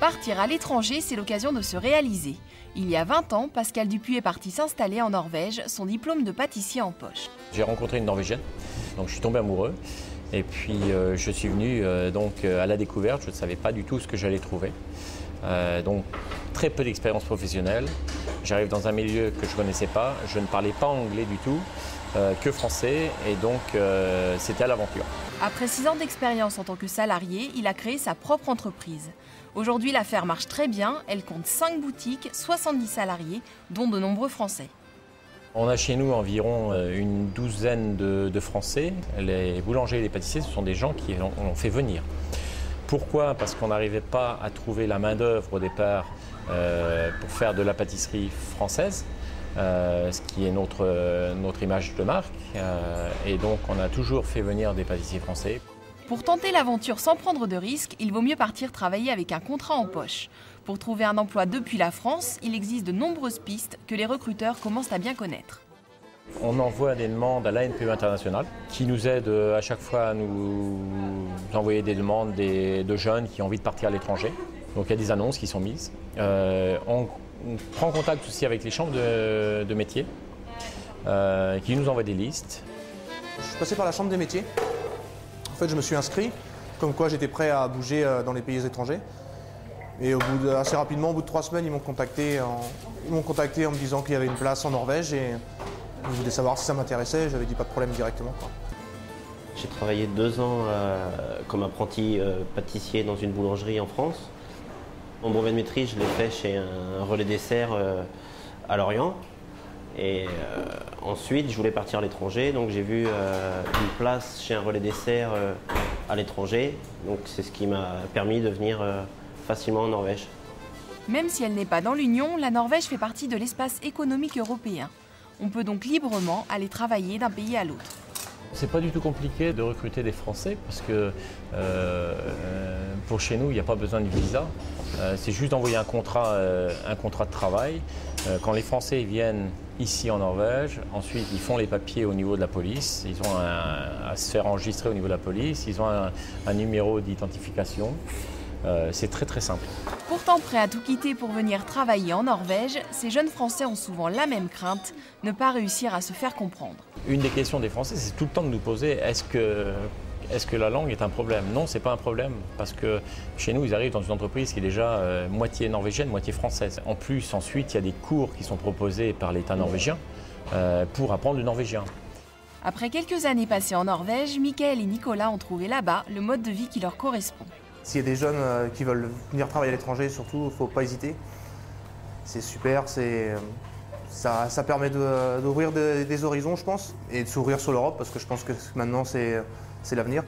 Partir à l'étranger, c'est l'occasion de se réaliser. Il y a 20 ans, Pascal Dupuis est parti s'installer en Norvège, son diplôme de pâtissier en poche. J'ai rencontré une Norvégienne, donc je suis tombé amoureux. Et puis je suis venu à la découverte, je ne savais pas du tout ce que j'allais trouver. Donc très peu d'expérience professionnelle. J'arrive dans un milieu que je ne connaissais pas, je ne parlais pas anglais du tout, que français, et donc c'était à l'aventure. Après 6 ans d'expérience en tant que salarié, il a créé sa propre entreprise. Aujourd'hui, l'affaire marche très bien, elle compte 5 boutiques, 70 salariés, dont de nombreux Français. On a chez nous environ une douzaine de Français. Les boulangers et les pâtissiers, ce sont des gens qui ont fait venir. Pourquoi? Parce qu'on n'arrivait pas à trouver la main-d'œuvre au départ pour faire de la pâtisserie française, ce qui est notre image de marque. Et donc on a toujours fait venir des pâtissiers français. Pour tenter l'aventure sans prendre de risques, il vaut mieux partir travailler avec un contrat en poche. Pour trouver un emploi depuis la France, il existe de nombreuses pistes que les recruteurs commencent à bien connaître. On envoie des demandes à l'ANPE International qui nous aide à chaque fois à nous envoyer des demandes de jeunes qui ont envie de partir à l'étranger. Donc il y a des annonces qui sont mises. On prend contact aussi avec les chambres de métiers qui nous envoient des listes. Je suis passé par la chambre des métiers. En fait, je me suis inscrit, comme quoi j'étais prêt à bouger dans les pays étrangers. Et assez rapidement, au bout de 3 semaines, ils m'ont contacté en me disant qu'il y avait une place en Norvège et ils voulaient savoir si ça m'intéressait. J'avais dit pas de problème directement. J'ai travaillé 2 ans comme apprenti pâtissier dans une boulangerie en France. Mon brevet de maîtrise, je l'ai fait chez un relais dessert à Lorient. Et ensuite, je voulais partir à l'étranger, donc j'ai vu une place chez un relais dessert à l'étranger. Donc c'est ce qui m'a permis de venir facilement en Norvège. Même si elle n'est pas dans l'Union, la Norvège fait partie de l'espace économique européen. On peut donc librement aller travailler d'un pays à l'autre. C'est pas du tout compliqué de recruter des Français parce que pour chez nous, il n'y a pas besoin de visa. C'est juste d'envoyer un contrat de travail. Quand les Français viennent ici en Norvège, ensuite ils font les papiers au niveau de la police, ils ont à se faire enregistrer au niveau de la police, ils ont un numéro d'identification. C'est très très simple. Pourtant prêts à tout quitter pour venir travailler en Norvège, ces jeunes Français ont souvent la même crainte, ne pas réussir à se faire comprendre. Une des questions des Français, c'est tout le temps de nous poser est-ce que la langue est un problème? Non, c'est pas un problème, parce que chez nous, ils arrivent dans une entreprise qui est déjà moitié norvégienne, moitié française. En plus, ensuite, il y a des cours qui sont proposés par l'État norvégien pour apprendre le norvégien. Après quelques années passées en Norvège, Michael et Nicolas ont trouvé là-bas le mode de vie qui leur correspond. S'il y a des jeunes qui veulent venir travailler à l'étranger, surtout, il ne faut pas hésiter. C'est super, ça permet d'ouvrir des horizons, je pense, et de s'ouvrir sur l'Europe, parce que je pense que maintenant, c'est l'avenir.